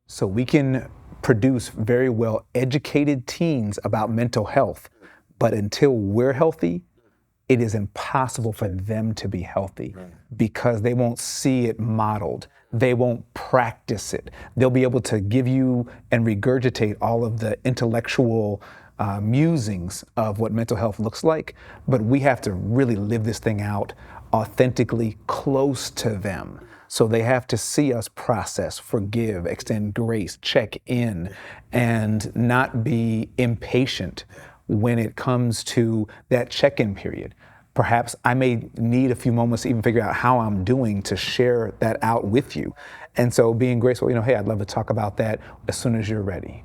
So we can produce very well educated teens about mental health, but until we're healthy, it is impossible for them to be healthy because they won't see it modeled. They won't practice it. They'll be able to give you and regurgitate all of the intellectual musings of what mental health looks like, but we have to really live this thing out authentically close to them. So they have to see us process, forgive, extend grace, check in, and not be impatient when it comes to that check-in period. Perhaps I may need a few moments to even figure out how I'm doing to share that out with you. And so being graceful, hey, I'd love to talk about that as soon as you're ready.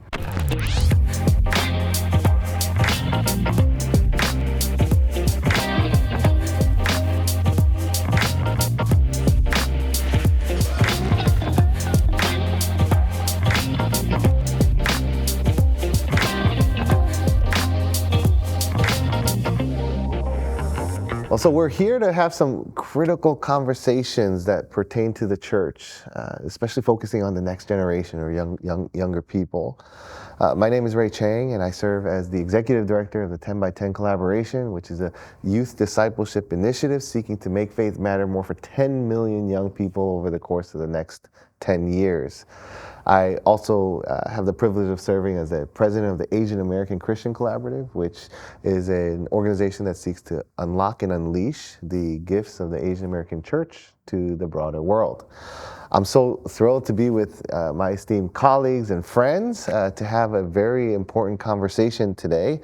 Well, so we're here to have some critical conversations that pertain to the church, especially focusing on the next generation or younger people. My name is Ray Chang, and I serve as the Executive Director of the 10 by 10 Collaboration, which is a youth discipleship initiative seeking to make faith matter more for 10 million young people over the course of the next 10 years. I also have the privilege of serving as the president of the Asian American Christian Collaborative, which is an organization that seeks to unlock and unleash the gifts of the Asian American church to the broader world. I'm so thrilled to be with my esteemed colleagues and friends to have a very important conversation today.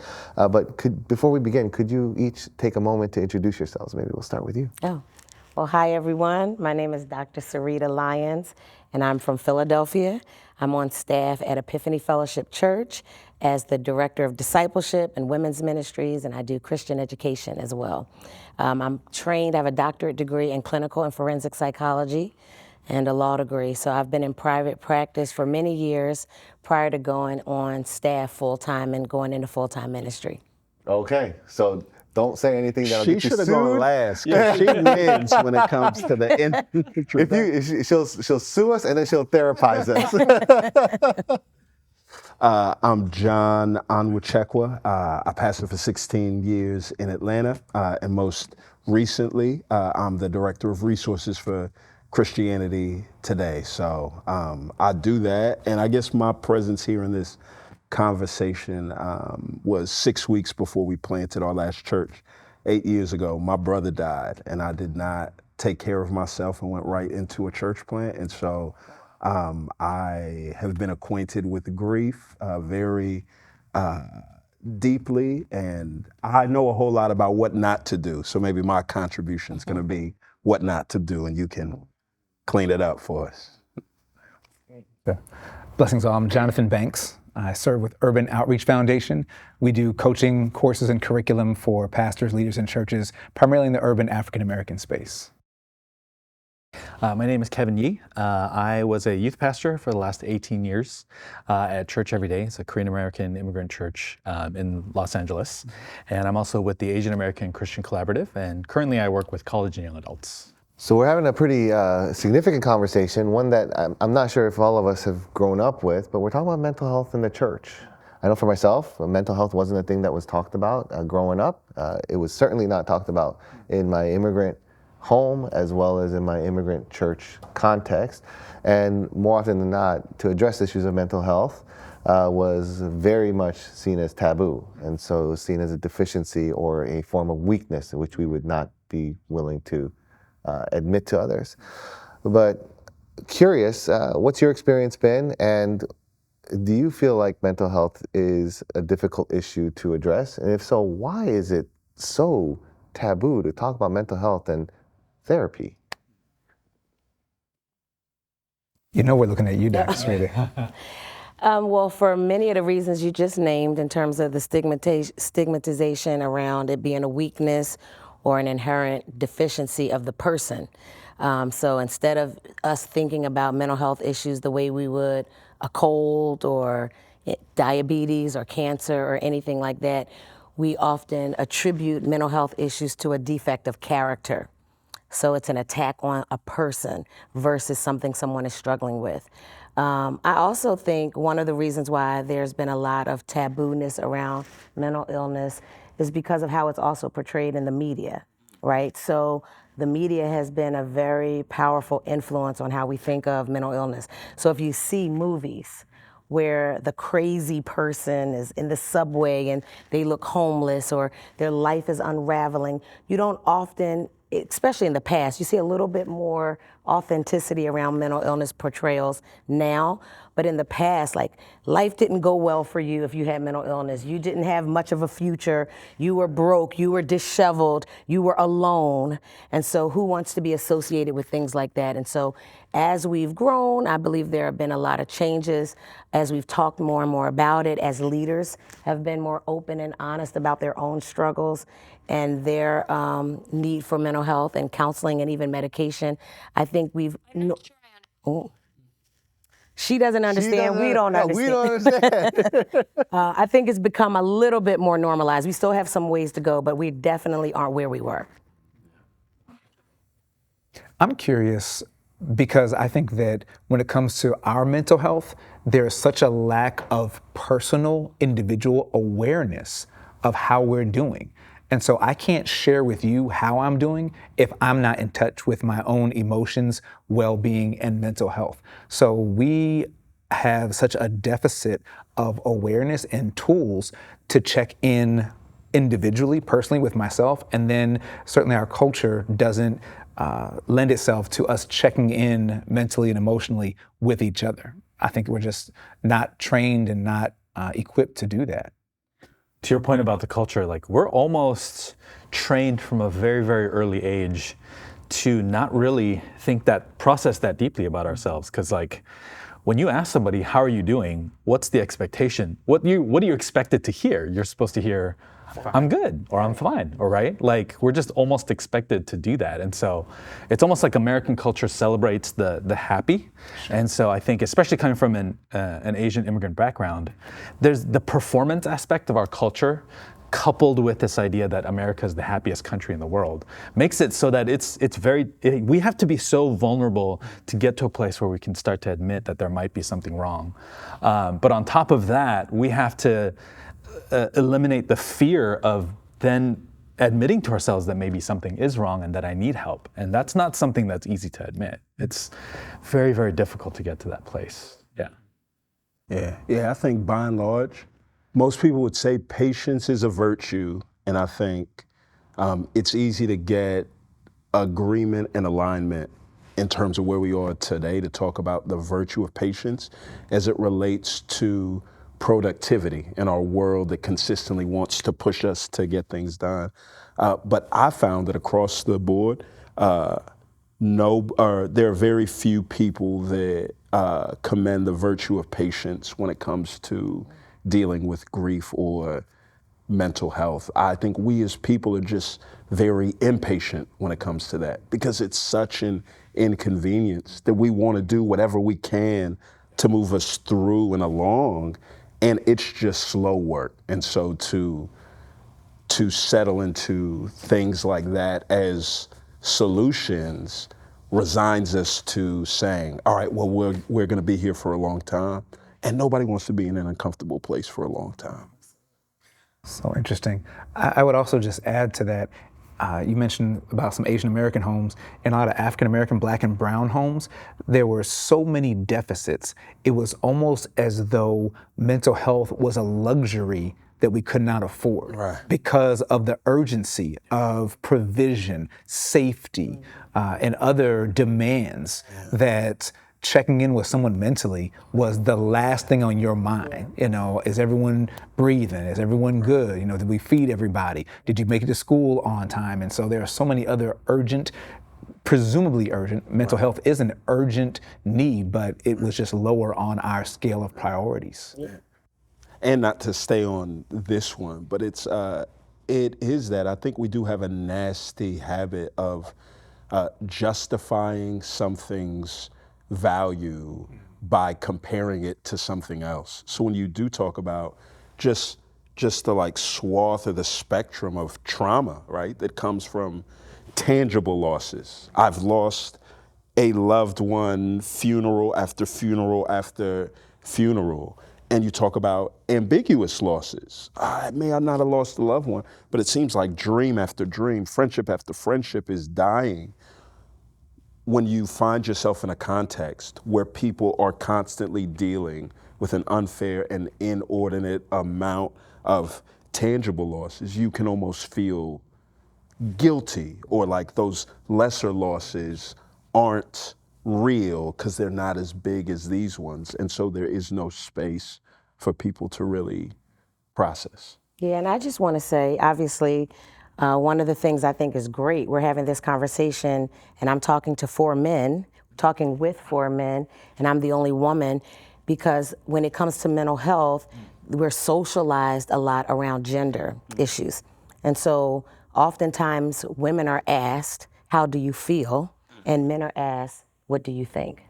Before we begin, could you each take a moment to introduce yourselves? Maybe we'll start with you. Oh, well, hi everyone. My name is Dr. Sarita Lyons, and I'm from Philadelphia. I'm on staff at Epiphany Fellowship Church as the Director of Discipleship and Women's Ministries, and I do Christian education as well. I'm trained, I have a doctorate degree in clinical and forensic psychology and a law degree. So I've been in private practice for many years prior to going on staff full-time and going into full-time ministry. Okay, so don't say anything that'll She get you should have sued. gone last, because she wins when it comes to the She'll sue us and then she'll therapize us. I'm John Onwuchekwa. I pastored for 16 years in Atlanta, and most recently, I'm the Director of Resources for Christianity Today. So I do that, and I guess my presence here in this conversation was 6 weeks before we planted our last church 8 years ago. My brother died, and I did not take care of myself and went right into a church plant. And so I have been acquainted with grief very deeply, and I know a whole lot about what not to do. So maybe my contribution is going to be what not to do, and you can clean it up for us. Blessings all. I'm Jonathan Banks. I serve with Urban Outreach Foundation. We do coaching courses and curriculum for pastors, leaders, and churches, primarily in the urban African American space. My name is Kevin Yee. I was a youth pastor for the last 18 years at Church Every Day. It's a Korean American immigrant church in Los Angeles. And I'm also with the Asian American Christian Collaborative, and currently I work with college and young adults. So we're having a pretty significant conversation, one that I'm not sure if all of us have grown up with, but we're talking about mental health in the church. I know for myself, mental health wasn't a thing that was talked about growing up. It was certainly not talked about in my immigrant home as well as in my immigrant church context. And more often than not, to address issues of mental health was very much seen as taboo. And so it was seen as a deficiency or a form of weakness in which we would not be willing to admit to others. But curious, what's your experience been, and do you feel like mental health is a difficult issue to address? And if so, why is it so taboo to talk about mental health and therapy? We're looking at you, Dr. Sarita. Well, for many of the reasons you just named in terms of the stigmatization around it being a weakness or an inherent deficiency of the person. So instead of us thinking about mental health issues the way we would a cold or diabetes or cancer or anything like that, we often attribute mental health issues to a defect of character. So it's an attack on a person versus something someone is struggling with. I also think one of the reasons why there's been a lot of taboo-ness around mental illness is because of how it's also portrayed in the media, right? So the media has been a very powerful influence on how we think of mental illness. So if you see movies where the crazy person is in the subway and they look homeless or their life is unraveling, you don't often, especially in the past, you see a little bit more authenticity around mental illness portrayals now. But in the past, like, life didn't go well for you if you had mental illness. You didn't have much of a future. You were broke. You were disheveled. You were alone. And so who wants to be associated with things like that? And so as we've grown, I believe there have been a lot of changes as we've talked more and more about it, as leaders have been more open and honest about their own struggles and their need for mental health and counseling and even medication. I think we've... She doesn't understand. We don't understand. We don't understand. I think it's become a little bit more normalized. We still have some ways to go, but we definitely aren't where we were. I'm curious because I think that when it comes to our mental health, there's such a lack of personal, individual awareness of how we're doing. And so I can't share with you how I'm doing if I'm not in touch with my own emotions, well-being, and mental health. So we have such a deficit of awareness and tools to check in individually, personally with myself, and then certainly our culture doesn't lend itself to us checking in mentally and emotionally with each other. I think we're just not trained and not equipped to do that. To your point about the culture, like, we're almost trained from a very, very early age to not really process that deeply about ourselves. Because, like, when you ask somebody, how are you doing? What's the expectation? What do you expect it to hear? You're supposed to hear, I'm good, or I'm fine, or right? Like, we're just almost expected to do that. And so it's almost like American culture celebrates the happy. And so I think, especially coming from an Asian immigrant background, there's the performance aspect of our culture coupled with this idea that America is the happiest country in the world makes it so that we have to be so vulnerable to get to a place where we can start to admit that there might be something wrong. But on top of that, we have to eliminate the fear of then admitting to ourselves that maybe something is wrong and that I need help. And that's not something that's easy to admit. It's very, very difficult to get to that place. Yeah, I think by and large, most people would say patience is a virtue, and I think it's easy to get agreement and alignment in terms of where we are today to talk about the virtue of patience as it relates to productivity in our world that consistently wants to push us to get things done. But I found that across the board, there are very few people that commend the virtue of patience when it comes to dealing with grief or mental health. I think we as people are just very impatient when it comes to that because it's such an inconvenience that we want to do whatever we can to move us through and along, and it's just slow work. And so to settle into things like that as solutions resigns us to saying, all right, well, we're going to be here for a long time. And nobody wants to be in an uncomfortable place for a long time. So interesting. I would also just add to that, you mentioned about some Asian American homes and a lot of African American, Black and brown homes. There were so many deficits. It was almost as though mental health was a luxury that we could not afford because of the urgency of provision, safety, and other demands that checking in with someone mentally was the last thing on your mind. You know, is everyone breathing? Is everyone good? You know, did we feed everybody? Did you make it to school on time? And so there are so many other urgent, presumably urgent, mental health is an urgent need, but it was just lower on our scale of priorities. And not to stay on this one, but it is that I think we do have a nasty habit of justifying something's value by comparing it to something else. So when you do talk about just the like swath or the spectrum of trauma, right, that comes from tangible losses. I've lost a loved one funeral after funeral after funeral, and you talk about ambiguous losses. I may not have lost a loved one, but it seems like dream after dream, friendship after friendship is dying. When you find yourself in a context where people are constantly dealing with an unfair and inordinate amount of tangible losses, you can almost feel guilty, or like those lesser losses aren't real because they're not as big as these ones. And so there is no space for people to really process. Yeah, and I just want to say, obviously, one of the things I think is great, we're having this conversation, and I'm talking to four men, talking with four men, and I'm the only woman, because when it comes to mental health, we're socialized a lot around gender issues. And so oftentimes women are asked, how do you feel? And men are asked, what do you think?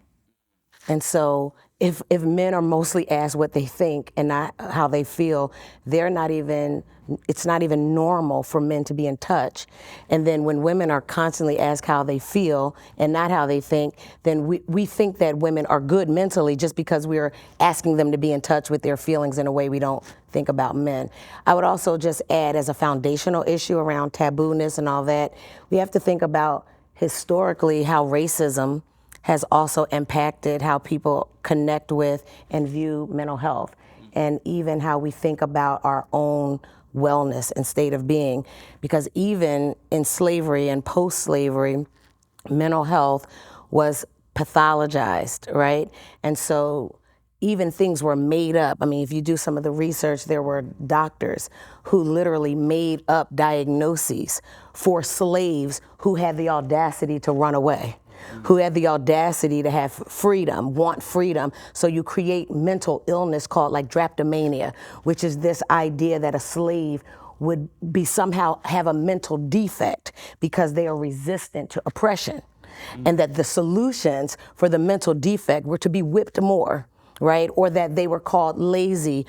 And so if men are mostly asked what they think and not how they feel, it's not even normal for men to be in touch. And then when women are constantly asked how they feel and not how they think, then we think that women are good mentally just because we're asking them to be in touch with their feelings in a way we don't think about men. I would also just add, as a foundational issue around taboo-ness and all that, we have to think about historically how racism has also impacted how people connect with and view mental health, and even how we think about our own wellness and state of being. Because even in slavery and post-slavery, mental health was pathologized, right? And so even things were made up. I mean, if you do some of the research, there were doctors who literally made up diagnoses for slaves who had the audacity to run away, who had the audacity to have freedom, want freedom. So you create mental illness called like drapetomania, which is this idea that a slave would be somehow have a mental defect because they are resistant to oppression. And that the solutions for the mental defect were to be whipped more, right? Or that they were called lazy,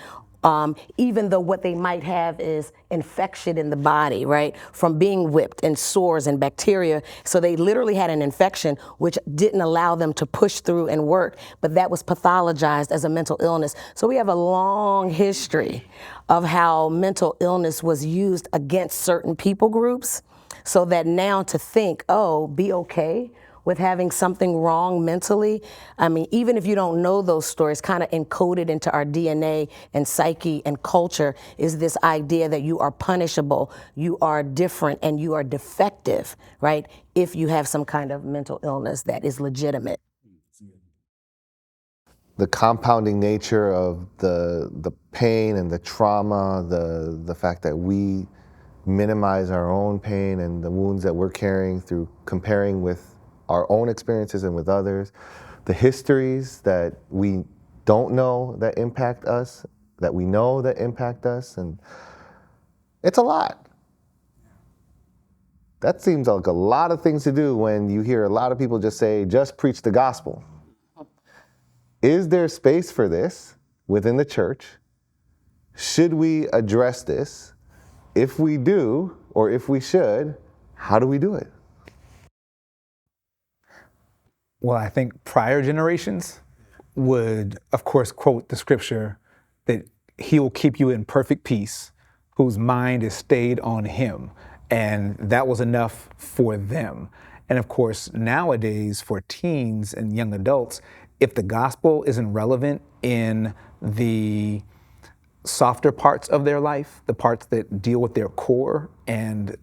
even though what they might have is infection in the body, right? From being whipped and sores and bacteria. So they literally had an infection which didn't allow them to push through and work, but that was pathologized as a mental illness. So we have a long history of how mental illness was used against certain people groups, so that now to think, oh, be okay with having something wrong mentally. I mean, even if you don't know those stories, kind of encoded into our DNA and psyche and culture is this idea that you are punishable, you are different, and you are defective, right? If you have some kind of mental illness that is legitimate. The compounding nature of the pain and the trauma, the fact that we minimize our own pain and the wounds that we're carrying through comparing with our own experiences and with others, the histories that we don't know that impact us, that we know that impact us, and it's a lot. That seems like a lot of things to do when you hear a lot of people just say, just preach the gospel. Is there space for this within the church? Should we address this? If we do, or if we should, how do we do it? Well, I think prior generations would, of course, quote the scripture that he will keep you in perfect peace, whose mind is stayed on him. And that was enough for them. And of course, nowadays for teens and young adults, if the gospel isn't relevant in the softer parts of their life, the parts that deal with their core and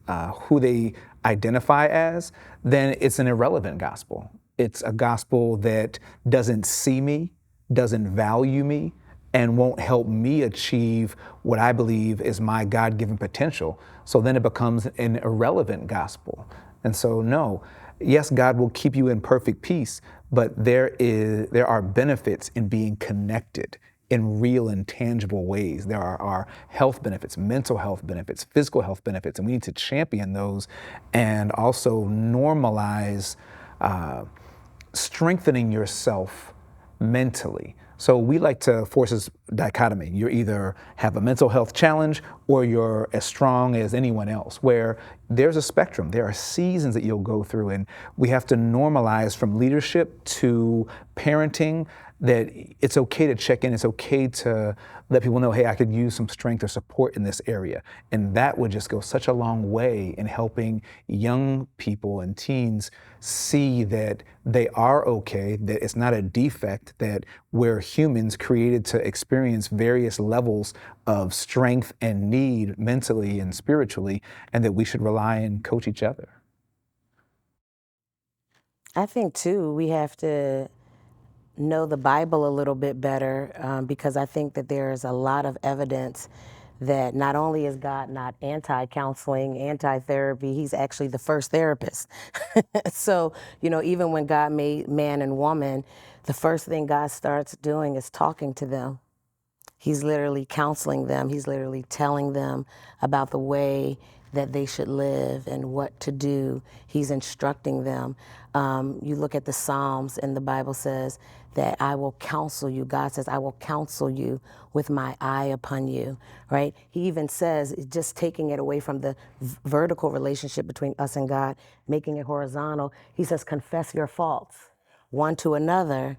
who they identify as, then it's an irrelevant gospel. It's a gospel that doesn't see me, doesn't value me, and won't help me achieve what I believe is my God-given potential. So then it becomes an irrelevant gospel. And so no, yes, God will keep you in perfect peace, but there are benefits in being connected in real and tangible ways. There are health benefits, mental health benefits, physical health benefits, and we need to champion those and also normalize strengthening yourself mentally. So we like to force this dichotomy. You either have a mental health challenge or you're as strong as anyone else, where there's a spectrum. There are seasons that you'll go through, and we have to normalize from leadership to parenting that it's okay to check in. It's okay to let people know, hey, I could use some strength or support in this area. And that would just go such a long way in helping young people and teens see that they are okay, that it's not a defect, that we're humans created to experience various levels of strength and need mentally and spiritually, and that we should rely and coach each other. I think, too, we have to know the Bible a little bit better, because I think that there's a lot of evidence that not only is God not anti-counseling, anti-therapy, he's actually the first therapist. So, even when God made man and woman, the first thing God starts doing is talking to them. He's literally counseling them. He's literally telling them about the way that they should live and what to do. He's instructing them. You look at the Psalms, and the Bible says that I will counsel you. God says, I will counsel you with my eye upon you, right? He even says, just taking it away from the vertical relationship between us and God, making it horizontal. He says, confess your faults one to another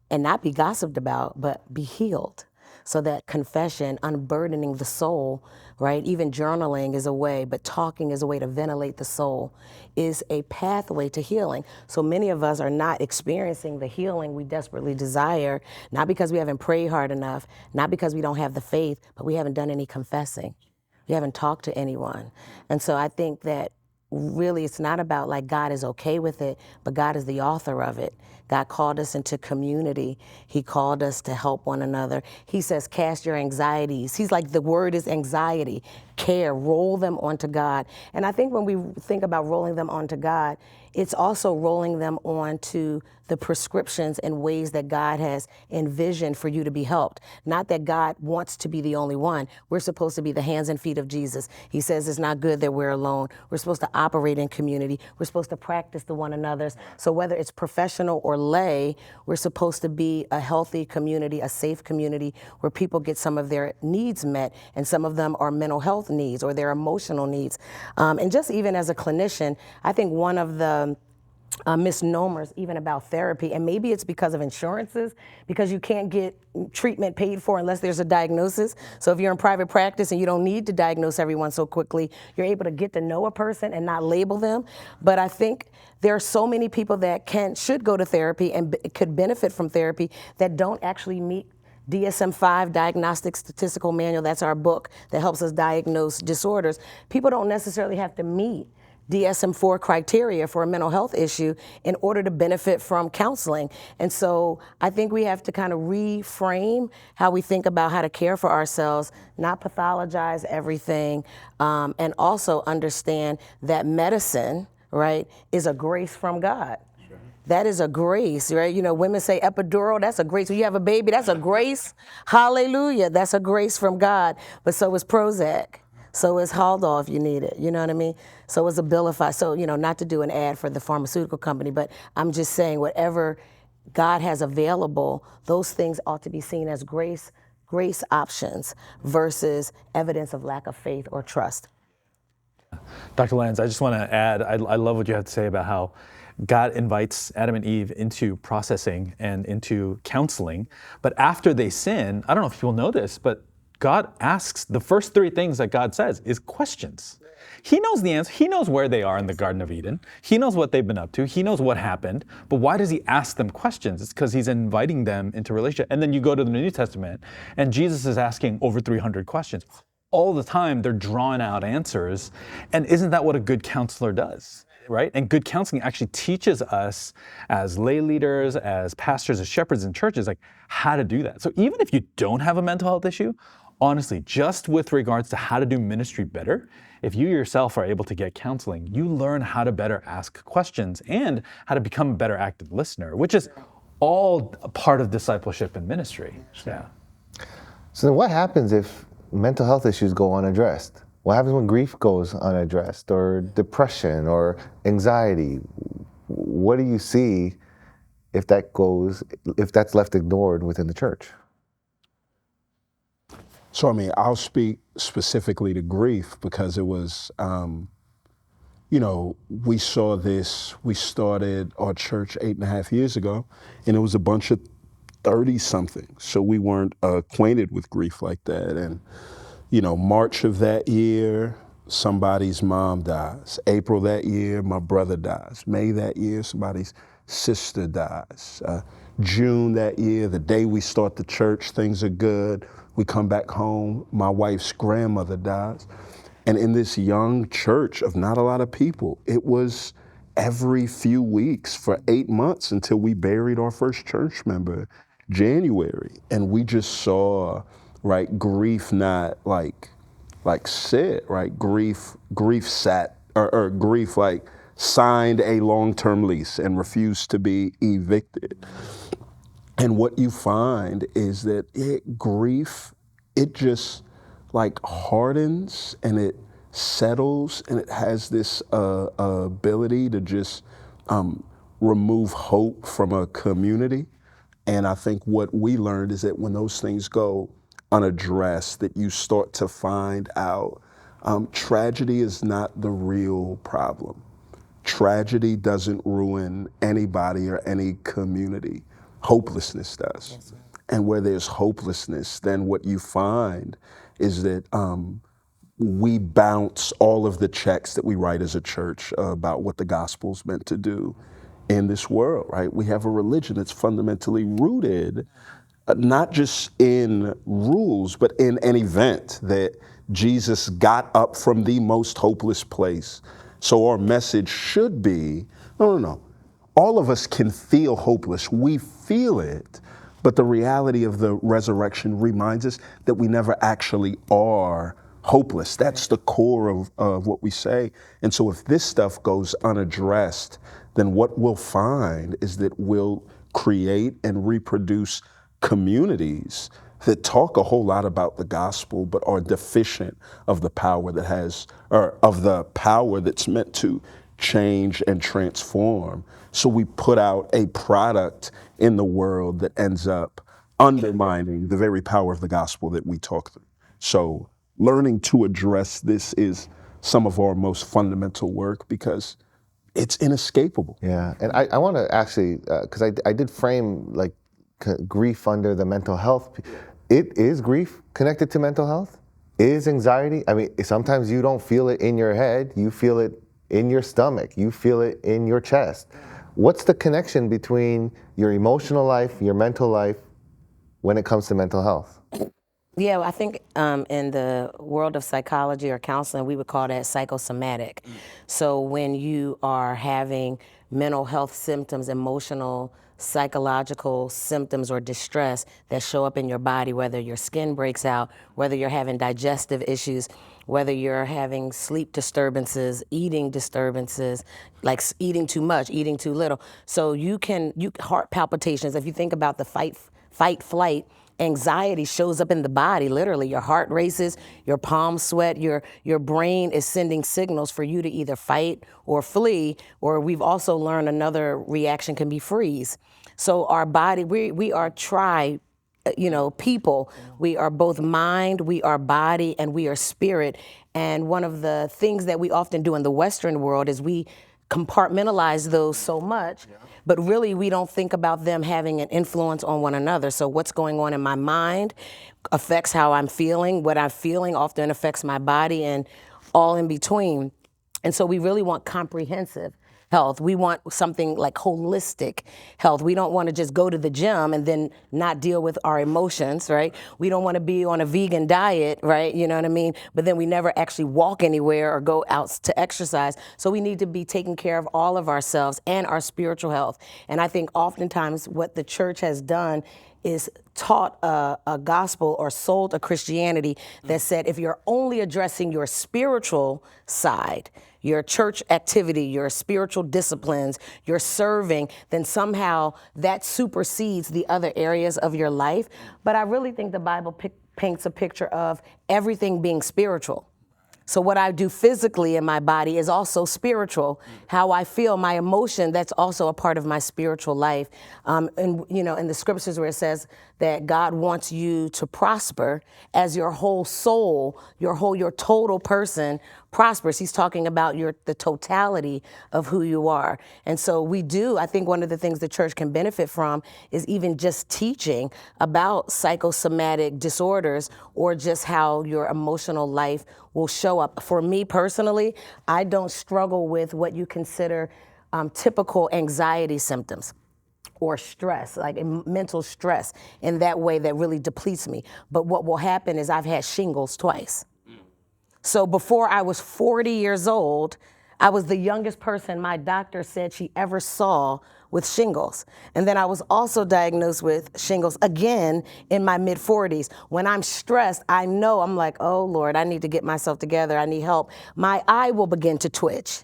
and not be gossiped about, but be healed. So that confession, unburdening the soul, right? Even journaling is a way, but talking is a way to ventilate the soul, is a pathway to healing. So many of us are not experiencing the healing we desperately desire, not because we haven't prayed hard enough, not because we don't have the faith, but we haven't done any confessing. We haven't talked to anyone. And so I think that really it's not about like God is okay with it, but God is the author of it. God called us into community. He called us to help one another. He says, cast your anxieties. He's like, the word is anxiety, care, roll them onto God. And I think when we think about rolling them onto God, it's also rolling them onto the prescriptions and ways that God has envisioned for you to be helped. Not that God wants to be the only one. We're supposed to be the hands and feet of Jesus. He says it's not good that we're alone. We're supposed to operate in community. We're supposed to practice the one another's. So whether it's professional or lay, we're supposed to be a healthy community, a safe community where people get some of their needs met, and some of them are mental health needs or their emotional needs. And just even as a clinician, I think one of the misnomers even about therapy, and maybe it's because of insurances, because you can't get treatment paid for unless there's a diagnosis. So if you're in private practice and you don't need to diagnose everyone so quickly, you're able to get to know a person and not label them. But I think there are so many people that should go to therapy and could benefit from therapy that don't actually meet DSM-5, Diagnostic Statistical Manual. That's our book that helps us diagnose disorders. People don't necessarily have to meet DSM-4 criteria for a mental health issue in order to benefit from counseling. And so I think we have to kind of reframe how we think about how to care for ourselves, not pathologize everything, and also understand that medicine, right, is a grace from God. That is a grace, right? Women say epidural, that's a grace. When you have a baby, that's a grace. Hallelujah, that's a grace from God. But so is Prozac. So is Haldol if you need it, you know what I mean? So is Abilify. So, not to do an ad for the pharmaceutical company, but I'm just saying whatever God has available, those things ought to be seen as grace options versus evidence of lack of faith or trust. Dr. Lyons, I just want to add, I love what you have to say about how God invites Adam and Eve into processing and into counseling. But after they sin, I don't know if people know this, but God asks, the first three things that God says is questions. He knows the answer. He knows where they are in the Garden of Eden. He knows what they've been up to. He knows what happened. But why does he ask them questions? It's because he's inviting them into relationship. And then you go to the New Testament, and Jesus is asking over 300 questions. All the time, they're drawing out answers. And isn't that what a good counselor does? Right? And good counseling actually teaches us as lay leaders, as pastors, as shepherds in churches, like how to do that. So even if you don't have a mental health issue, honestly, just with regards to how to do ministry better, if you yourself are able to get counseling, you learn how to better ask questions and how to become a better active listener, which is all a part of discipleship and ministry. Yeah. So then what happens if mental health issues go unaddressed? What happens when grief goes unaddressed, or depression or anxiety? What do you see if that's left ignored within the church? So, I mean, I'll speak specifically to grief because it was, we saw this, we started our church 8.5 years ago, and it was a bunch of 30-somethings. So we weren't acquainted with grief like that. And, March of that year, somebody's mom dies. April that year, my brother dies. May that year, somebody's sister dies. June that year, the day we start the church, things are good. We come back home, my wife's grandmother dies. And in this young church of not a lot of people, it was every few weeks for 8 months until we buried our first church member, January. And we just saw, right, grief not like sit, right? Grief sat, or grief like signed a long-term lease and refused to be evicted. And what you find is that grief, it just like hardens and it settles, and it has this ability to just remove hope from a community. And I think what we learned is that when those things go unaddressed, that you start to find out tragedy is not the real problem. Tragedy doesn't ruin anybody or any community. Hopelessness does. Yes, and where there's hopelessness, then what you find is that we bounce all of the checks that we write as a church about what the gospel's meant to do in this world, right? We have a religion that's fundamentally rooted not just in rules, but in an event that Jesus got up from the most hopeless place. So our message should be, no. All of us can feel hopeless. We feel it, but the reality of the resurrection reminds us that we never actually are hopeless. That's the core of what we say. And so if this stuff goes unaddressed, then what we'll find is that we'll create and reproduce communities that talk a whole lot about the gospel, but are deficient of the power that has, or of the power that's meant to change and transform. So we put out a product in the world that ends up undermining the very power of the gospel that we talk through. So learning to address this is some of our most fundamental work because it's inescapable. Yeah, and I want to actually, because I did frame like grief under the mental health. Is grief connected to mental health? Is anxiety? I mean, sometimes you don't feel it in your head, you feel it in your stomach, you feel it in your chest. What's the connection between your emotional life, your mental life, when it comes to mental health? Yeah, well, I think in the world of psychology or counseling, we would call that psychosomatic. So when you are having mental health symptoms, emotional, psychological symptoms or distress that show up in your body, whether your skin breaks out, whether you're having digestive issues, whether you're having sleep disturbances, like eating too much, eating too little. So heart palpitations, if you think about the fight, flight, anxiety shows up in the body, literally. Your heart races, your palms sweat, your brain is sending signals for you to either fight or flee, or we've also learned another reaction can be freeze. So our body, we are people. We are both mind, we are body, and we are spirit. And one of the things that we often do in the Western world is we compartmentalize those so much, but really we don't think about them having an influence on one another. So what's going on in my mind affects how I'm feeling. What I'm feeling often affects my body and all in between. And so we really want comprehensive health. We want something like holistic health. We don't want to just go to the gym and then not deal with our emotions, right? We don't want to be on a vegan diet, right? You know what I mean? But then we never actually walk anywhere or go out to exercise. So we need to be taking care of all of ourselves and our spiritual health. And I think oftentimes what the church has done is taught a gospel or sold a Christianity that said if you're only addressing your spiritual side, your church activity, your spiritual disciplines, your serving, then somehow that supersedes the other areas of your life. But I really think the Bible paints a picture of everything being spiritual. So what I do physically in my body is also spiritual. How I feel, my emotion, that's also a part of my spiritual life. And you know, in the scriptures where it says that God wants you to prosper as your whole soul, your total person prospers. He's talking about the totality of who you are. And so I think one of the things the church can benefit from is even just teaching about psychosomatic disorders or just how your emotional life will show up. For me personally, I don't struggle with what you consider typical anxiety symptoms or stress, like mental stress, in that way that really depletes me. But what will happen is I've had shingles twice. So before I was 40 years old, I was the youngest person my doctor said she ever saw with shingles. And then I was also diagnosed with shingles again in my mid-40s. When I'm stressed, I know I'm like, oh Lord, I need to get myself together. I need help. My eye will begin to twitch.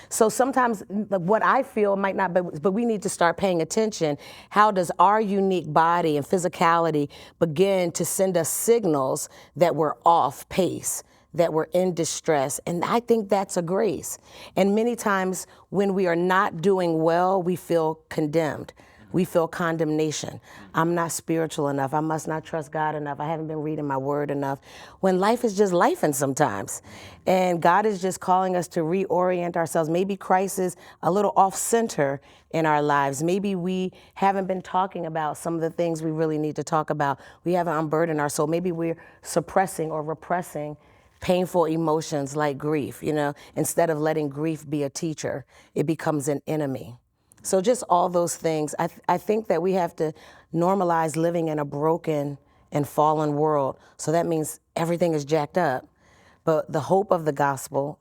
So sometimes what I feel might not, but we need to start paying attention. How does our unique body and physicality begin to send us signals that we're off pace, that we're in distress? And I think that's a grace. And many times when we are not doing well, we feel condemned. We feel condemnation. I'm not spiritual enough. I must not trust God enough. I haven't been reading my word enough. When life is just lifing sometimes. And God is just calling us to reorient ourselves. Maybe Christ is a little off center in our lives. Maybe we haven't been talking about some of the things we really need to talk about. We haven't unburdened our soul. Maybe we're suppressing or repressing painful emotions like grief. You know, instead of letting grief be a teacher, it becomes an enemy. So just all those things. I think that we have to normalize living in a broken and fallen world. So that means everything is jacked up. But the hope of the gospel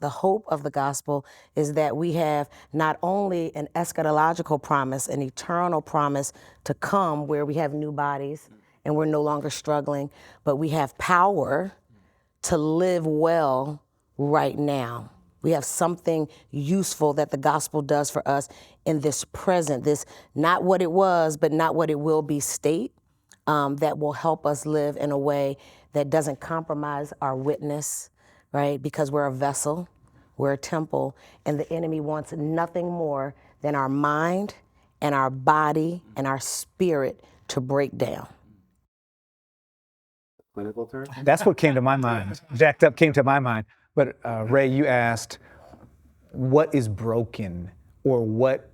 is that we have not only an eschatological promise, an eternal promise to come where we have new bodies and we're no longer struggling, but we have power to live well right now. We have something useful that the gospel does for us in this present, this not what it was, but not what it will be state, that will help us live in a way that doesn't compromise our witness, right? Because we're a vessel, we're a temple, and the enemy wants nothing more than our mind and our body and our spirit to break down. Clinical term? That's what came to my mind. Jacked up came to my mind. But Ray, you asked, what is broken, or what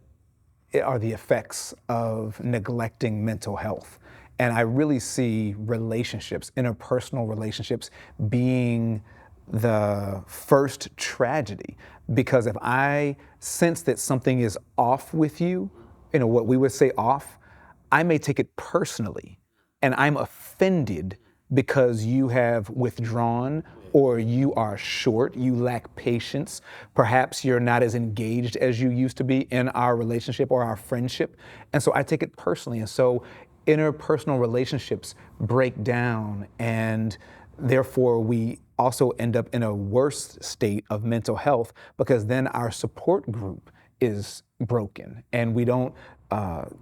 are the effects of neglecting mental health? And I really see relationships, interpersonal relationships, being the first tragedy. Because if I sense that something is off with you, you know, what we would say off, I may take it personally, and I'm offended because you have withdrawn, or you are short, you lack patience, perhaps you're not as engaged as you used to be in our relationship or our friendship. And so I take it personally. And so interpersonal relationships break down, and therefore we also end up in a worse state of mental health, because then our support group is broken and we don't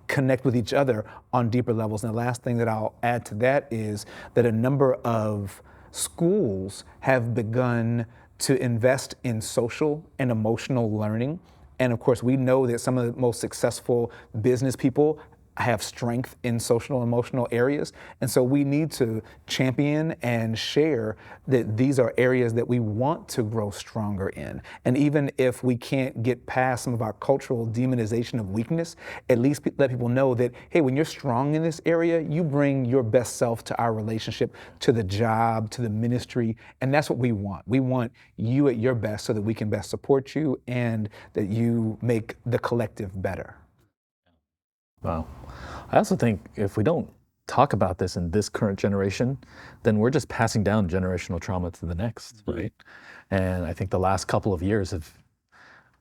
connect with each other on deeper levels. And the last thing that I'll add to that is that a number of schools have begun to invest in social and emotional learning. And of course, we know that some of the most successful business people have strength in social and emotional areas. And so we need to champion and share that these are areas that we want to grow stronger in. And even if we can't get past some of our cultural demonization of weakness, at least let people know that, hey, when you're strong in this area, you bring your best self to our relationship, to the job, to the ministry. And that's what we want. We want you at your best so that we can best support you and that you make the collective better. Wow. I also think if we don't talk about this in this current generation, then we're just passing down generational trauma to the next, right? And I think the last couple of years have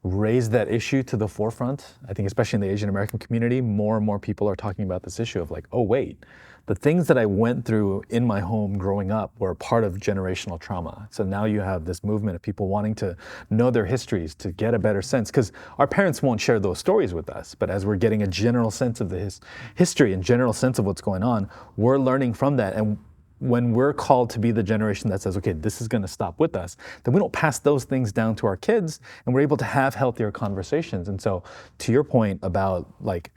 raised that issue to the forefront. I think especially in the Asian American community, more and more people are talking about this issue of like, oh wait, the things that I went through in my home growing up were part of generational trauma. So now you have this movement of people wanting to know their histories, to get a better sense, because our parents won't share those stories with us. But as we're getting a general sense of the history and general sense of what's going on, we're learning from that. And when we're called to be the generation that says, okay, this is going to stop with us, then we don't pass those things down to our kids, and we're able to have healthier conversations. And so, to your point about like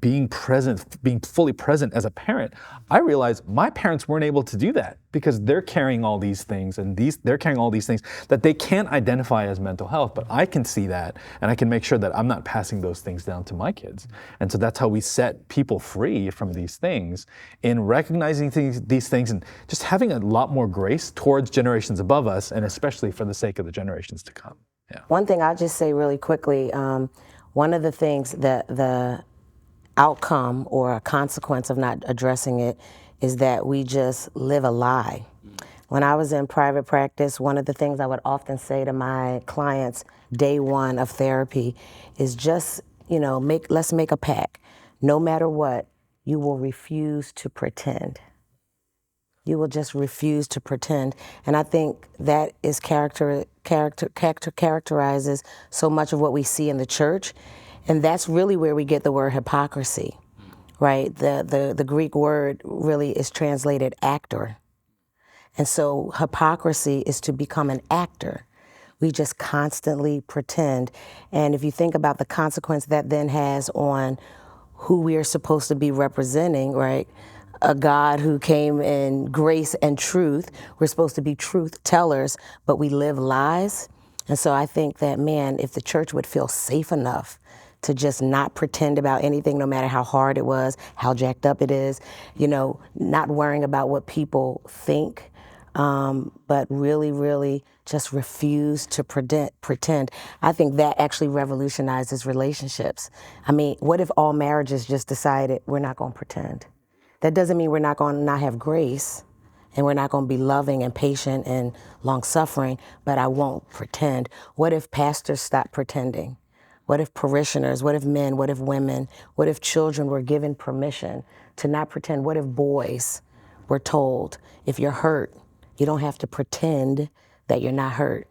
being present, being fully present as a parent, I realized my parents weren't able to do that because they're carrying all these things, and they're carrying all these things that they can't identify as mental health, but I can see that, and I can make sure that I'm not passing those things down to my kids. And so that's how we set people free from these things, in recognizing these things and just having a lot more grace towards generations above us, and especially for the sake of the generations to come. Yeah. One thing I'll just say really quickly, one of the things that the outcome or a consequence of not addressing it is that we just live a lie. When I was in private practice, one of the things I would often say to my clients day one of therapy is just, let's make a pact. No matter what, you will refuse to pretend. You will just refuse to pretend. And I think that is characterizes so much of what we see in the church. And that's really where we get the word hypocrisy, right? The Greek word really is translated actor. And so hypocrisy is to become an actor. We just constantly pretend. And if you think about the consequence that then has on who we are supposed to be representing, right? A God who came in grace and truth. We're supposed to be truth tellers, but we live lies. And so I think that, man, if the church would feel safe enough to just not pretend about anything, no matter how hard it was, how jacked up it is, not worrying about what people think, but really, really just refuse to pretend. I think that actually revolutionizes relationships. I mean, what if all marriages just decided we're not going to pretend? That doesn't mean we're not going to not have grace, and we're not going to be loving and patient and long-suffering, but I won't pretend. What if pastors stopped pretending? What if parishioners, what if men, what if women, what if children were given permission to not pretend? What if boys were told, if you're hurt, you don't have to pretend that you're not hurt.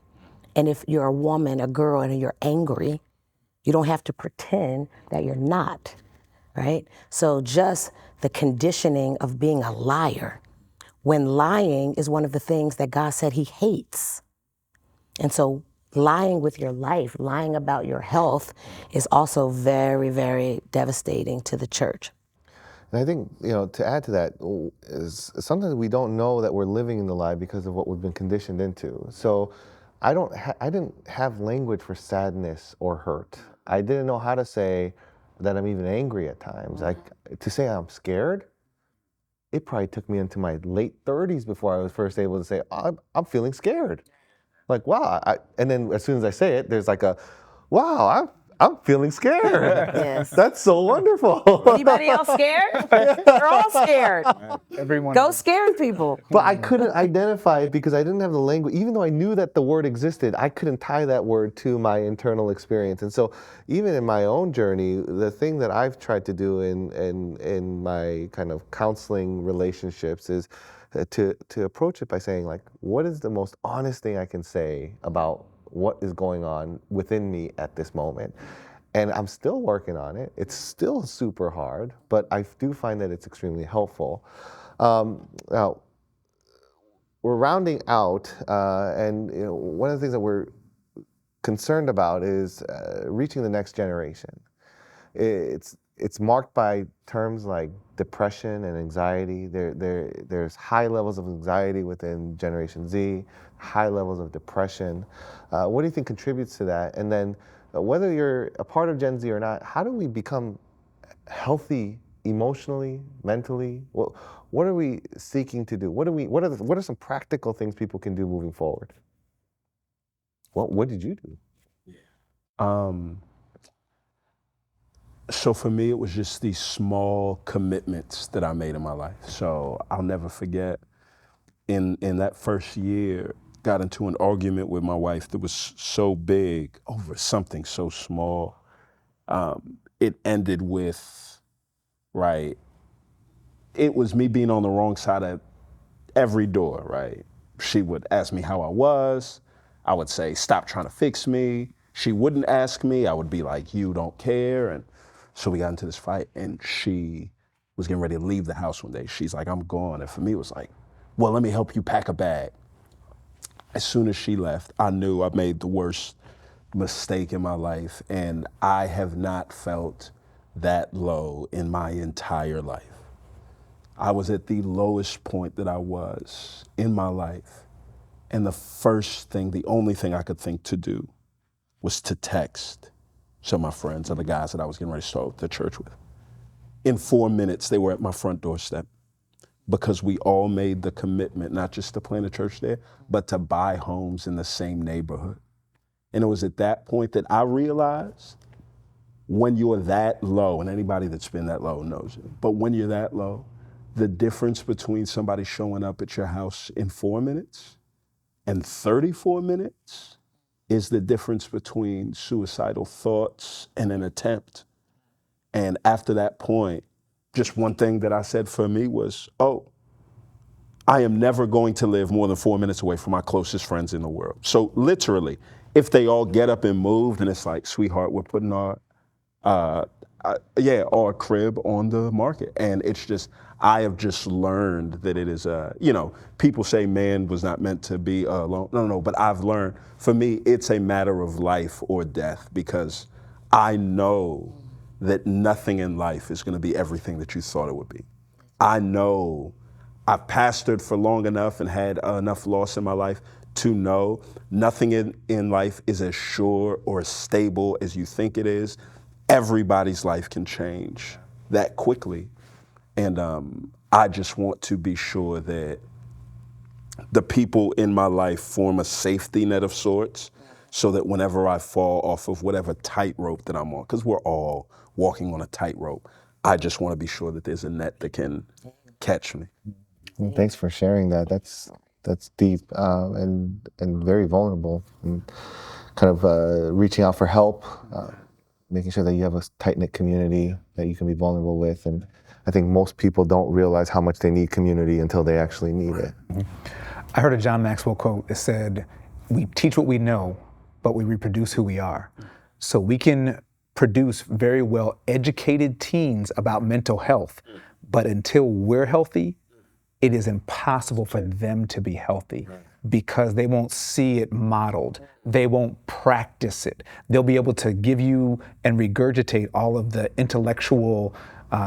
And if you're a woman, a girl, and you're angry, you don't have to pretend that you're not, right? So just the conditioning of being a liar, when lying is one of the things that God said he hates. And so lying with your life, lying about your health is also very, very devastating to the church. And I think, to add to that, is sometimes we don't know that we're living in the lie because of what we've been conditioned into. So I didn't have language for sadness or hurt. I didn't know how to say that I'm even angry at times. To say I'm scared, it probably took me into my late 30s before I was first able to say, I'm feeling scared. Like, wow. And then as soon as I say it, there's like wow, I'm feeling scared. Yes. That's so wonderful. Anybody else scared? They're all scared. Everyone. Go scared people. But I couldn't identify it because I didn't have the language. Even though I knew that the word existed, I couldn't tie that word to my internal experience. And so even in my own journey, the thing that I've tried to do in my kind of counseling relationships is to approach it by saying, like, what is the most honest thing I can say about what is going on within me at this moment? And I'm still working on it. It's still super hard, but I do find that it's extremely helpful. Now, we're rounding out, and one of the things that we're concerned about is reaching the next generation. It's marked by terms like depression and anxiety. There's high levels of anxiety within Generation Z, high levels of depression. What do you think contributes to that? And then whether you're a part of Gen Z or not, how do we become healthy emotionally, mentally? What are we seeking to do? What are some practical things people can do moving forward? What did you do? So for me, it was just these small commitments that I made in my life. So I'll never forget, in that first year, got into an argument with my wife that was so big over something so small. It ended with, right, it was me being on the wrong side of every door, right? She would ask me how I was. I would say, stop trying to fix me. She wouldn't ask me. I would be like, you don't care. And so we got into this fight, and she was getting ready to leave the house one day. She's like, I'm gone. And for me, it was like, well, let me help you pack a bag. As soon as she left, I knew I made the worst mistake in my life, and I have not felt that low in my entire life. I was at the lowest point that I was in my life, and the only thing I could think to do was to text some of my friends and the guys that I was getting ready to start the church with. In 4 minutes, they were at my front doorstep, because we all made the commitment, not just to plant a church there, but to buy homes in the same neighborhood. And it was at that point that I realized, when you're that low, and anybody that's been that low knows it, but when you're that low, the difference between somebody showing up at your house in 4 minutes and 34 minutes is the difference between suicidal thoughts and an attempt. And after that point, just one thing that I said for me was, I am never going to live more than 4 minutes away from my closest friends in the world. So literally, if they all get up and moved, and it's like, sweetheart, we're putting our crib on the market. And it's just, I have just learned that it is, people say man was not meant to be alone. No, but I've learned, for me, it's a matter of life or death, because I know that nothing in life is going to be everything that you thought it would be. I know I've pastored for long enough and had enough loss in my life to know nothing in life is as sure or as stable as you think it is. Everybody's life can change that quickly. And I just want to be sure that the people in my life form a safety net of sorts, so that whenever I fall off of whatever tightrope that I'm on, because we're all walking on a tightrope, I just want to be sure that there's a net that can catch me. Well, thanks for sharing that. That's deep and very vulnerable, and kind of reaching out for help, making sure that you have a tight-knit community that you can be vulnerable with. And I think most people don't realize how much they need community until they actually need it. I heard a John Maxwell quote that said, we teach what we know, but we reproduce who we are. So we can produce very well educated teens about mental health, but until we're healthy, it is impossible for them to be healthy, because they won't see it modeled. They won't practice it. They'll be able to give you and regurgitate all of the intellectual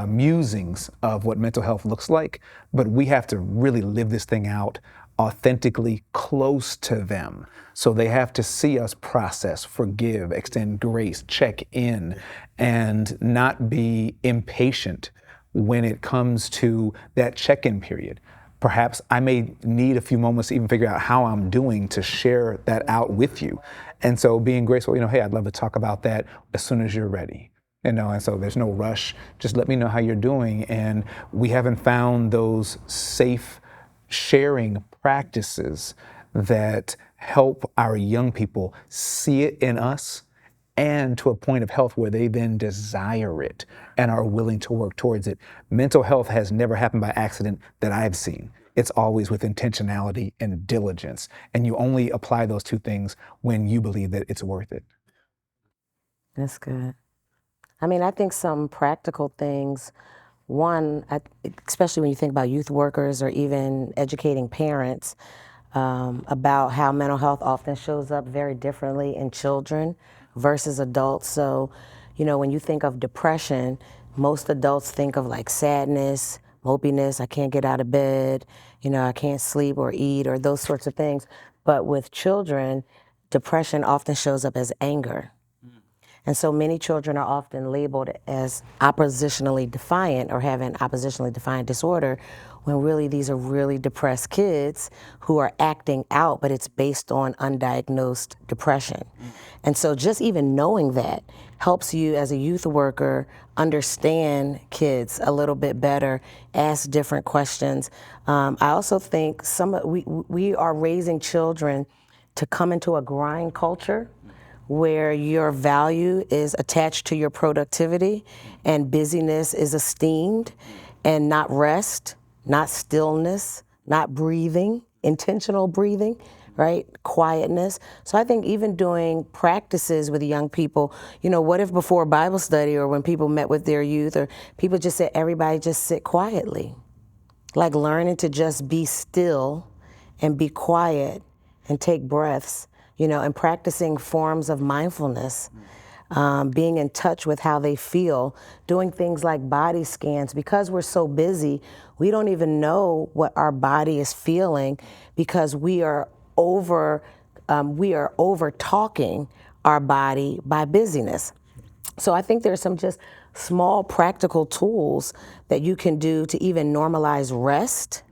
musings of what mental health looks like, but we have to really live this thing out authentically close to them. So they have to see us process, forgive, extend grace, check in, and not be impatient when it comes to that check-in period. Perhaps I may need a few moments to even figure out how I'm doing to share that out with you. And so being graceful, hey, I'd love to talk about that as soon as you're ready. And so there's no rush. Just let me know how you're doing. And we haven't found those safe sharing practices that help our young people see it in us, and to a point of health where they then desire it and are willing to work towards it. Mental health has never happened by accident that I've seen. It's always with intentionality and diligence. And you only apply those two things when you believe that it's worth it. That's good. I mean, I think some practical things, one, especially when you think about youth workers or even educating parents, about how mental health often shows up very differently in children versus adults. So, when you think of depression, most adults think of like sadness, mopiness, I can't get out of bed, I can't sleep or eat, or those sorts of things. But with children, depression often shows up as anger. And so many children are often labeled as oppositionally defiant or have an oppositionally defiant disorder, when really these are really depressed kids who are acting out, but it's based on undiagnosed depression. And so just even knowing that helps you as a youth worker understand kids a little bit better, ask different questions. I also think we are raising children to come into a grind culture where your value is attached to your productivity and busyness is esteemed, and not rest, not stillness, not breathing, intentional breathing, right? Quietness. So I think even doing practices with young people, what if before Bible study or when people met with their youth or people just said, everybody just sit quietly. Like learning to just be still and be quiet and take breaths, and practicing forms of mindfulness, being in touch with how they feel, doing things like body scans. Because we're so busy, we don't even know what our body is feeling because we are over talking our body by busyness. So I think there's some just small practical tools that you can do to even normalize rest,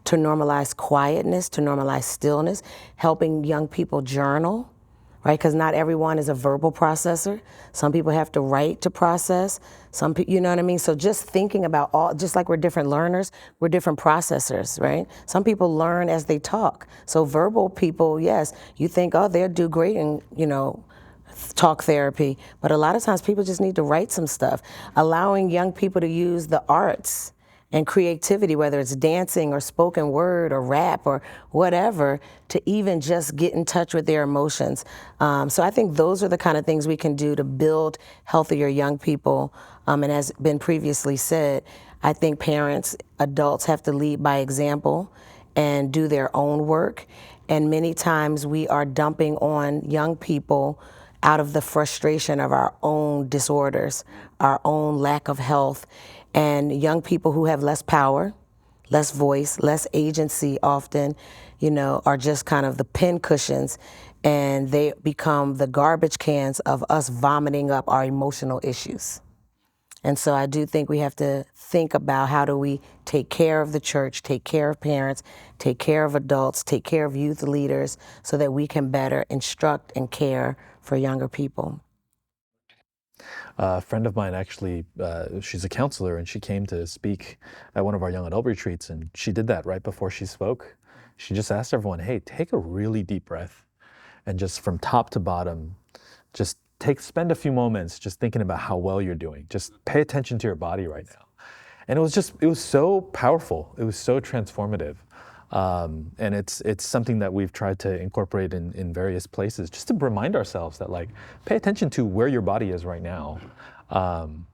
to normalize quietness, to normalize stillness, helping young people journal, right? Because not everyone is a verbal processor. Some people have to write to process. Some people, you know what I mean? So just thinking about just like we're different learners, we're different processors, right? Some people learn as they talk. So verbal people, yes, you think, oh, they'll do great in, talk therapy. But a lot of times people just need to write some stuff. Allowing young people to use the arts and creativity, whether it's dancing or spoken word or rap or whatever, to even just get in touch with their emotions. So I think those are the kind of things we can do to build healthier young people. And as been previously said, I think parents, adults have to lead by example and do their own work. And many times we are dumping on young people out of the frustration of our own disorders, our own lack of health. And young people who have less power, less voice, less agency often, are just kind of the pin cushions, and they become the garbage cans of us vomiting up our emotional issues. And so I do think we have to think about how do we take care of the church, take care of parents, take care of adults, take care of youth leaders so that we can better instruct and care for younger people. A friend of mine actually, she's a counselor, and she came to speak at one of our young adult retreats, and she did that right before she spoke. She just asked everyone, hey, take a really deep breath, and just from top to bottom, just spend a few moments just thinking about how well you're doing. Just pay attention to your body right now. And it was so powerful. It was so transformative. And it's something that we've tried to incorporate in various places, just to remind ourselves that, like, pay attention to where your body is right now,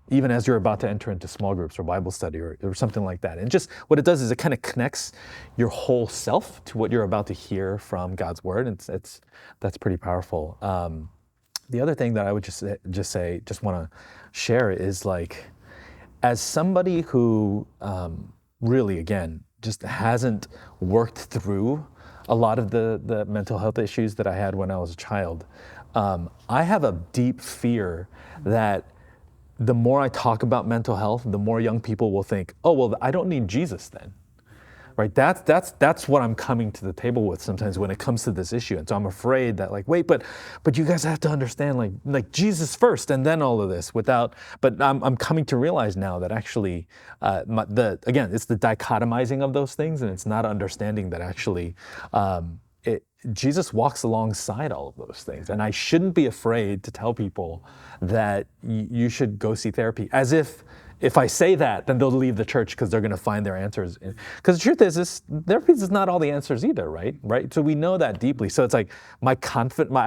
even as you're about to enter into small groups or Bible study or something like that. And just what it does is it kind of connects your whole self to what you're about to hear from God's word. And that's pretty powerful. The other thing that I would just want to share is, like, as somebody who really, again, just hasn't worked through a lot of the mental health issues that I had when I was a child, I have a deep fear that the more I talk about mental health, the more young people will think, oh, well, I don't need Jesus then. Right, that's what I'm coming to the table with sometimes when it comes to this issue, and so I'm afraid that, like, wait, but you guys have to understand, like Jesus first, and then all of this. But I'm coming to realize now that actually, again, it's the dichotomizing of those things, and it's not understanding that actually, Jesus walks alongside all of those things, and I shouldn't be afraid to tell people that you should go see therapy, as if I say that, then they'll leave the church because they're going to find their answers. Because the truth is, therapy is not all the answers either, right? So we know that deeply. So it's like I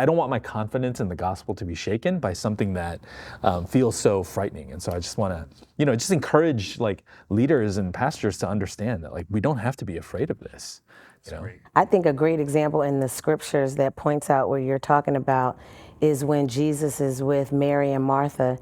don't want my confidence in the gospel to be shaken by something that feels so frightening. And so I just want to, just encourage, like, leaders and pastors to understand that, like, we don't have to be afraid of this. I think a great example in the scriptures that points out what you're talking about is when Jesus is with Mary and Martha.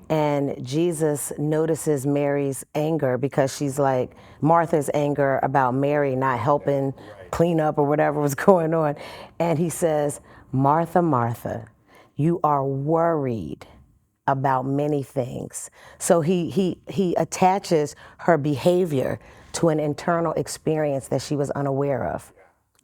And Jesus notices Mary's anger because she's like, Martha's anger about Mary not helping clean up or whatever was going on. And he says, Martha, Martha, you are worried about many things. So he attaches her behavior to an internal experience that she was unaware of.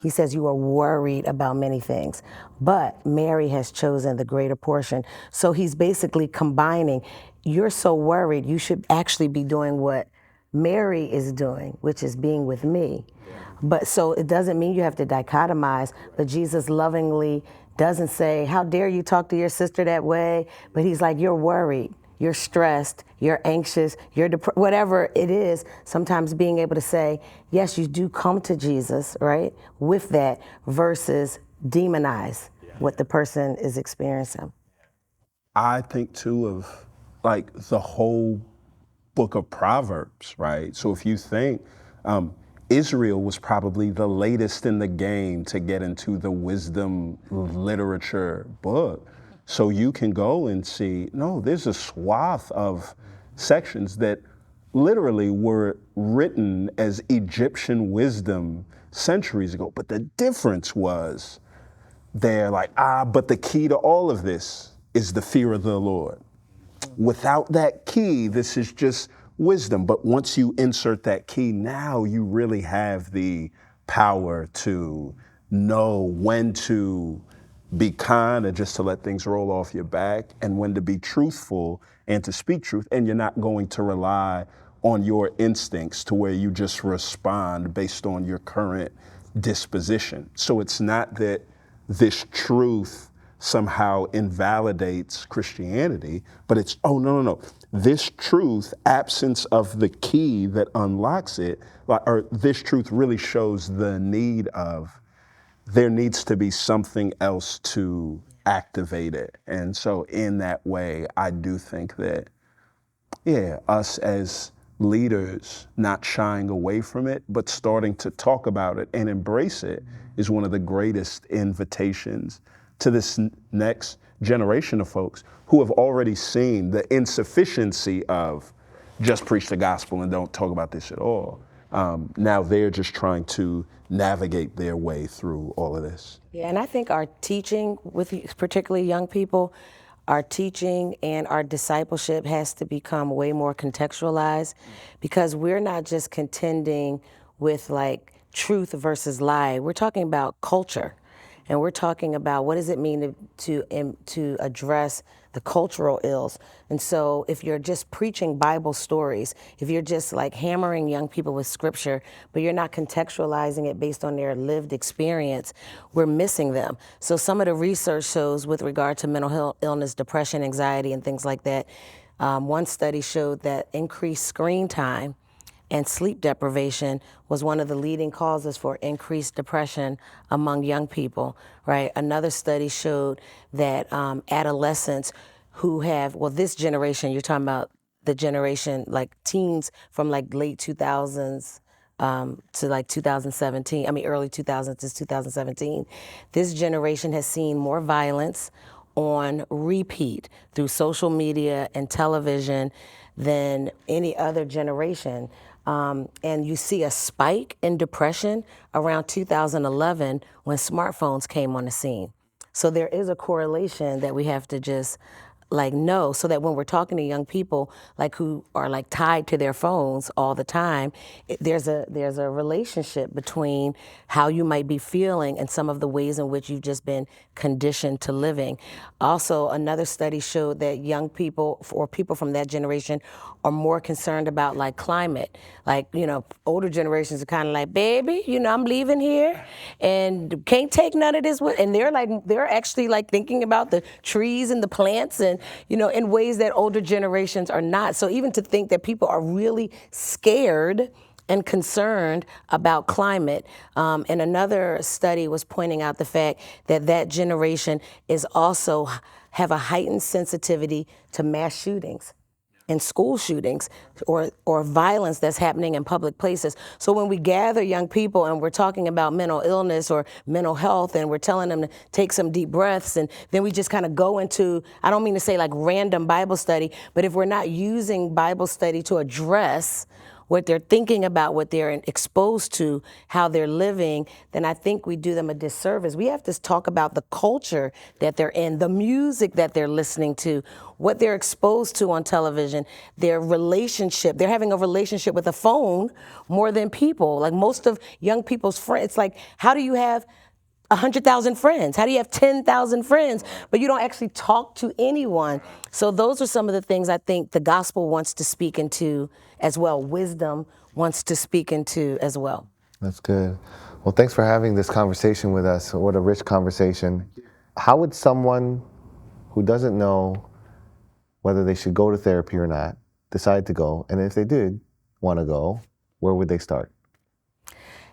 He says, you are worried about many things, but Mary has chosen the greater portion. So he's basically combining, you're so worried, you should actually be doing what Mary is doing, which is being with me. Yeah. But so it doesn't mean you have to dichotomize, but Jesus lovingly doesn't say, how dare you talk to your sister that way? But he's like, you're worried. you're stressed, you're anxious, you're whatever it is, sometimes being able to say, yes, you do come to Jesus, right, with that, versus demonize what the person is experiencing. I think too of like the whole book of Proverbs, right? So if you think Israel was probably the latest in the game to get into the wisdom literature book. So you can go and see, no, there's a swath of sections that literally were written as Egyptian wisdom centuries ago. But the difference was they're like, but the key to all of this is the fear of the Lord. Without that key, this is just wisdom. But once you insert that key, now you really have the power to know when to be kind and just to let things roll off your back, and when to be truthful and to speak truth. And you're not going to rely on your instincts to where you just respond based on your current disposition. So it's not that this truth somehow invalidates Christianity, but it's, oh, no. This truth, absence of the key that unlocks it, or this truth really shows the need of, there needs to be something else to activate it. And so in that way, I do think that, us as leaders not shying away from it, but starting to talk about it and embrace it is one of the greatest invitations to this next generation of folks who have already seen the insufficiency of just preach the gospel and don't talk about this at all. Now they're just trying to navigate their way through all of this. Yeah, and I think our teaching, with particularly young people, our teaching and our discipleship has to become way more contextualized, because we're not just contending with like truth versus lie. We're talking about culture, and we're talking about what does it mean to address the cultural ills. And so if you're just preaching Bible stories, if you're just like hammering young people with scripture, but you're not contextualizing it based on their lived experience, we're missing them. So some of the research shows with regard to mental illness, depression, anxiety, and things like that, one study showed that increased screen time and sleep deprivation was one of the leading causes for increased depression among young people, right? Another study showed that adolescents who have, this generation, you're talking about the generation like teens from like late 2000s to like 2017, early 2000s to 2017, this generation has seen more violence on repeat through social media and television than any other generation. And you see a spike in depression around 2011 when smartphones came on the scene. So there is a correlation that we have to just know, so that when we're talking to young people who are tied to their phones all the time, there's a relationship between how you might be feeling and some of the ways in which you've just been conditioned to living. Also, another study showed that young people or people from that generation are more concerned about climate. Older generations are kind of like, baby, I'm leaving here and can't take none of this with, and they're actually thinking about the trees and the plants and in ways that older generations are not. So even to think that people are really scared and concerned about climate. And another study was pointing out the fact that that generation is also have a heightened sensitivity to mass shootings and school shootings or violence that's happening in public places. So when we gather young people and we're talking about mental illness or mental health, and we're telling them to take some deep breaths, and then we just kind of go into, I don't mean to say random Bible study, but if we're not using Bible study to address what they're thinking about, what they're exposed to, how they're living, then I think we do them a disservice. We have to talk about the culture that they're in, the music that they're listening to, what they're exposed to on television, their relationship. They're having a relationship with a phone more than people. Most of young people's friends, it's how do you have 100,000 friends? How do you have 10,000 friends, but you don't actually talk to anyone? So those are some of the things I think the gospel wants to speak into as well. Wisdom wants to speak into as well. That's good. Well, thanks for having this conversation with us. What a rich conversation. How would someone who doesn't know whether they should go to therapy or not, decide to go, and if they did want to go, where would they start?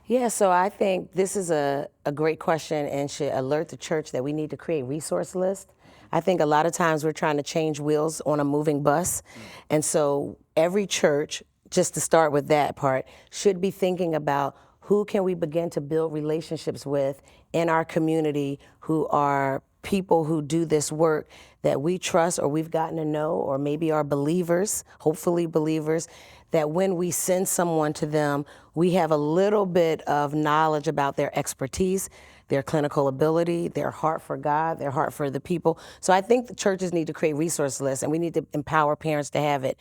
Yeah, so I think this is a great question and should alert the church that we need to create resource lists. I think a lot of times we're trying to change wheels on a moving bus. And so every church, just to start with that part, should be thinking about who can we begin to build relationships with in our community who are people who do this work that we trust or we've gotten to know or maybe are believers, hopefully believers, that when we send someone to them, we have a little bit of knowledge about their expertise, their clinical ability, their heart for God, their heart for the people. So I think the churches need to create resource lists and we need to empower parents to have it.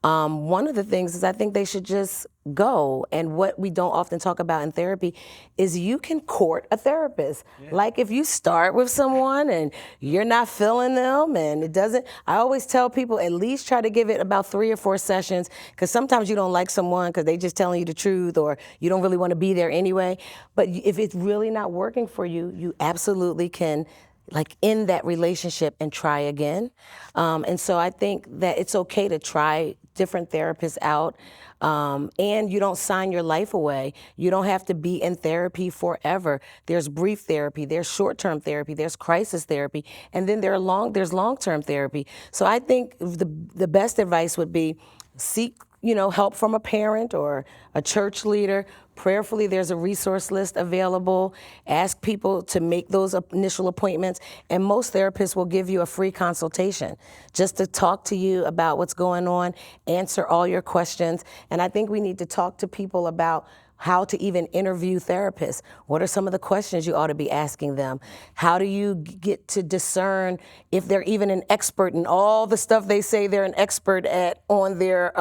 One of the things is I think they should just go. And what we don't often talk about in therapy is you can court a therapist. Like if you start with someone and you're not feeling them and it doesn't, I always tell people at least try to give it about 3 or 4 sessions because sometimes you don't like someone because they just telling you the truth or you don't really want to be there anyway. But if it's really not working for you, you absolutely can like end that relationship and try again. And so I think that it's okay to try different therapists out. And you don't sign your life away. You don't have to be in therapy forever. There's brief therapy, there's short-term therapy, there's crisis therapy, and then there's long-term therapy. So I think the best advice would be seek help from a parent or a church leader. Prayerfully, there's a resource list available. Ask people to make those initial appointments, and most therapists will give you a free consultation just to talk to you about what's going on, answer all your questions. And I think we need to talk to people about how to even interview therapists. What are some of the questions you ought to be asking them? How do you get to discern if they're even an expert in all the stuff they say they're an expert at on their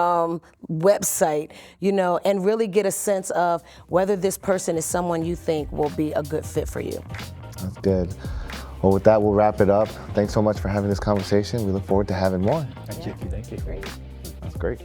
website, and really get a sense of whether this person is someone you think will be a good fit for you. That's good. Well, with that, we'll wrap it up. Thanks so much for having this conversation. We look forward to having more. Thank you. Great. That's great.